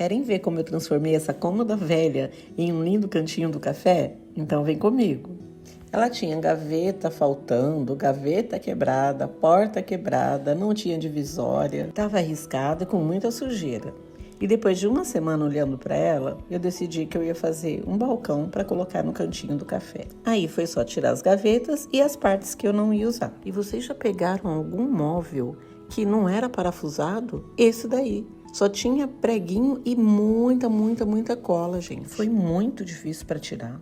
Querem ver como eu transformei essa cômoda velha em um lindo cantinho do café? Então vem comigo. Ela tinha gaveta faltando, gaveta quebrada, porta quebrada, não tinha divisória, estava arriscada e com muita sujeira. E depois de uma semana olhando para ela, eu decidi que eu ia fazer um balcão para colocar no cantinho do café. Aí foi só tirar as gavetas e as partes que eu não ia usar. E vocês já pegaram algum móvel que não era parafusado? Esse daí. Só tinha preguinho e muita cola, gente. Foi muito difícil para tirar.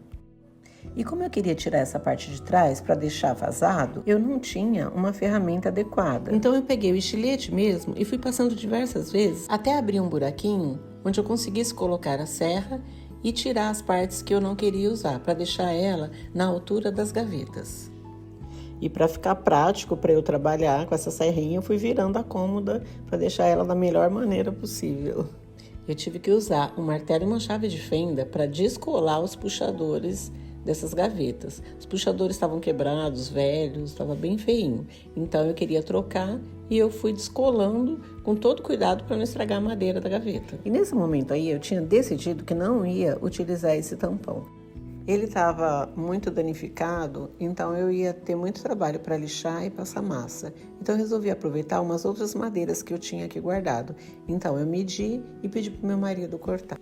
E como eu queria tirar essa parte de trás para deixar vazado, eu não tinha uma ferramenta adequada. Então eu peguei o estilete mesmo e fui passando diversas vezes até abrir um buraquinho onde eu conseguisse colocar a serra e tirar as partes que eu não queria usar, para deixar ela na altura das gavetas. E para ficar prático para eu trabalhar com essa serrinha, eu fui virando a cômoda para deixar ela da melhor maneira possível. Eu tive que usar um martelo e uma chave de fenda para descolar os puxadores dessas gavetas. Os puxadores estavam quebrados, velhos, estava bem feinho. Então eu queria trocar e eu fui descolando com todo cuidado para não estragar a madeira da gaveta. E nesse momento aí eu tinha decidido que não ia utilizar esse tampão. Ele estava muito danificado, então eu ia ter muito trabalho para lixar e passar massa. Então eu resolvi aproveitar umas outras madeiras que eu tinha aqui guardado. Então eu medi e pedi para o meu marido cortar.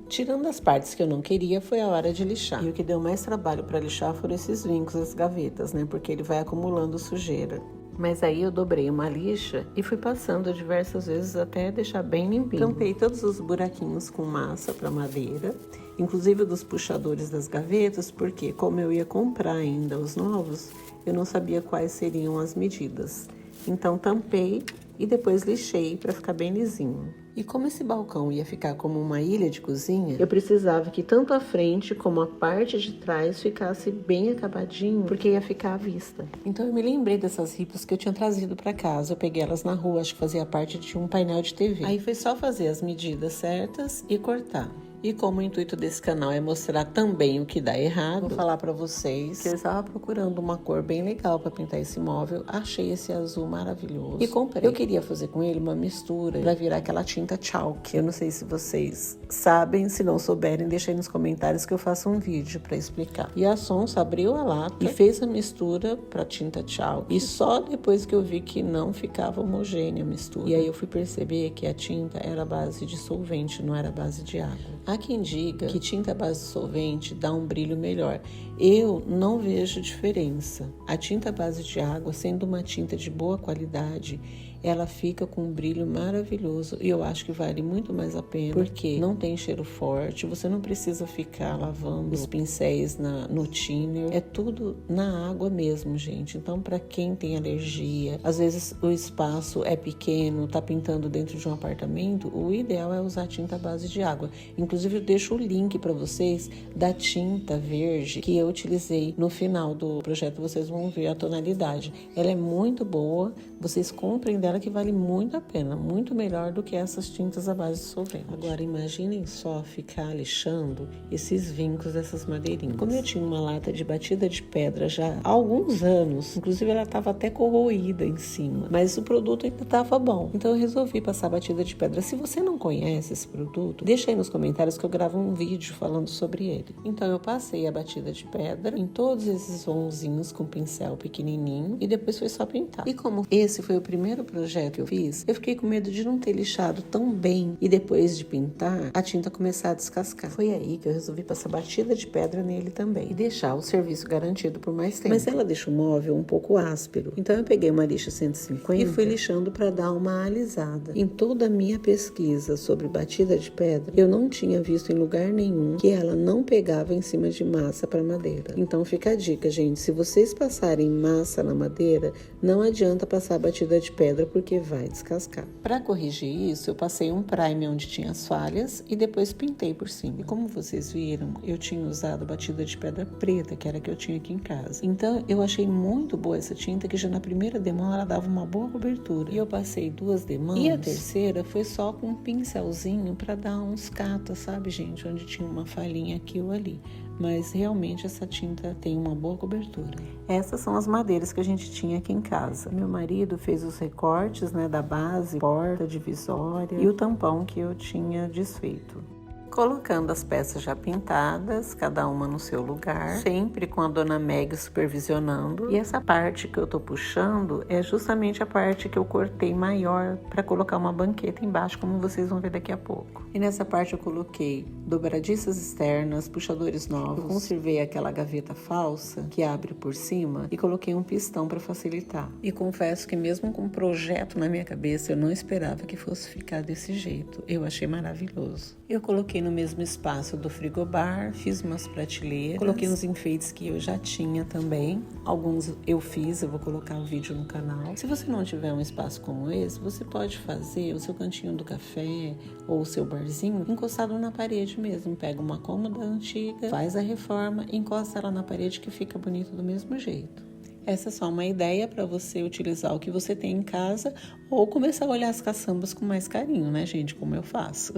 Tirando as partes que eu não queria, foi a hora de lixar. E o que deu mais trabalho para lixar foram esses vincos das gavetas, né? Porque ele vai acumulando sujeira. Mas aí eu dobrei uma lixa e fui passando diversas vezes até deixar bem limpinho. Tampei todos os buraquinhos com massa para madeira, inclusive dos puxadores das gavetas, porque como eu ia comprar ainda os novos, eu não sabia quais seriam as medidas. Então tampei e depois lixei para ficar bem lisinho. E como esse balcão ia ficar como uma ilha de cozinha, eu precisava que tanto a frente como a parte de trás ficasse bem acabadinho, porque ia ficar à vista. Então eu me lembrei dessas ripas que eu tinha trazido para casa. Eu peguei elas na rua, acho que fazia parte de um painel de TV. Aí foi só fazer as medidas certas e cortar. E como o intuito desse canal é mostrar também o que dá errado, vou falar para vocês que eu estava procurando uma cor bem legal para pintar esse móvel. Achei esse azul maravilhoso e comprei. Eu queria fazer com ele uma mistura para virar aquela tinta chalk. Eu não sei se vocês sabem, se não souberem, deixa aí nos comentários que eu faço um vídeo para explicar. E a Sonsa abriu a lata e fez a mistura para tinta chalk. E só depois que eu vi que não ficava homogênea a mistura. E aí eu fui perceber que a tinta era a base de solvente, não era a base de água. Há quem diga que tinta à base de solvente dá um brilho melhor. Eu não vejo diferença. A tinta à base de água, sendo uma tinta de boa qualidade, ela fica com um brilho maravilhoso e eu acho que vale muito mais a pena, porque não tem cheiro forte, você não precisa ficar lavando os pincéis no thinner, é tudo na água mesmo, gente. Então, para quem tem alergia, às vezes o espaço é pequeno, tá pintando dentro de um apartamento, o ideal é usar tinta à base de água. Inclusive, eu deixo o link para vocês da tinta verde que eu utilizei no final do projeto, vocês vão ver a tonalidade. Ela é muito boa, vocês comprem dela que vale muito a pena, muito melhor do que essas tintas à base de solvente. Agora imaginem só ficar lixando esses vincos dessas madeirinhas. Como eu tinha uma lata de batida de pedra já há alguns anos, inclusive ela estava até corroída em cima, mas o produto ainda estava bom, então eu resolvi passar batida de pedra. Se você não conhece esse produto, deixa aí nos comentários que eu gravo um vídeo falando sobre ele. Então eu passei a batida de pedra em todos esses vãozinhos com pincel pequenininho e depois foi só pintar. E como esse foi o primeiro projeto que eu fiz, eu fiquei com medo de não ter lixado tão bem e depois de pintar, a tinta começar a descascar. Foi aí que eu resolvi passar batida de pedra nele também e deixar o serviço garantido por mais tempo. Mas ela deixa o móvel um pouco áspero, então eu peguei uma lixa 150 e fui lixando para dar uma alisada. Em toda a minha pesquisa sobre batida de pedra, eu não tinha visto em lugar nenhum que ela não pegava em cima de massa para madeira. Então fica a dica, gente, se vocês passarem massa na madeira, não adianta passar batida de pedra porque vai descascar. Para corrigir isso, eu passei um primer onde tinha as falhas e depois pintei por cima. E como vocês viram, eu tinha usado batida de pedra preta, que era a que eu tinha aqui em casa. Então eu achei muito boa essa tinta, que já na primeira demão ela dava uma boa cobertura. E eu passei 2 demãos e a terceira foi só com um pincelzinho para dar uns catas, sabe, gente? Onde tinha uma falhinha aqui ou ali. mas realmente essa tinta tem uma boa cobertura. Essas são as madeiras que a gente tinha aqui em casa. Meu marido fez os recortes, né, da base, porta, divisória e o tampão que eu tinha desfeito. Colocando as peças já pintadas, cada uma no seu lugar, sempre com a dona Meg supervisionando. E essa parte que eu tô puxando é justamente a parte que eu cortei maior para colocar uma banqueta embaixo, como vocês vão ver daqui a pouco. E nessa parte eu coloquei dobradiças externas, puxadores novos. Eu conservei aquela gaveta falsa que abre por cima e coloquei um pistão para facilitar. E confesso que mesmo com um projeto na minha cabeça, eu não esperava que fosse ficar desse jeito. Eu achei maravilhoso. Eu coloquei no mesmo espaço do frigobar, fiz umas prateleiras, coloquei uns enfeites que eu já tinha também. Alguns eu fiz, eu vou colocar o vídeo no canal. Se você não tiver um espaço como esse, você pode fazer o seu cantinho do café ou o seu barzinho encostado na parede mesmo. Pega uma cômoda antiga, faz a reforma, encosta ela na parede que fica bonito do mesmo jeito. Essa é só uma ideia para você utilizar o que você tem em casa ou começar a olhar as caçambas com mais carinho, né, gente? Como eu faço.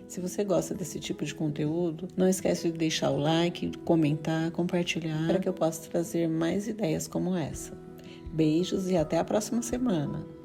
Se você gosta desse tipo de conteúdo, não esquece de deixar o like, comentar, compartilhar, para que eu possa trazer mais ideias como essa. Beijos e até a próxima semana!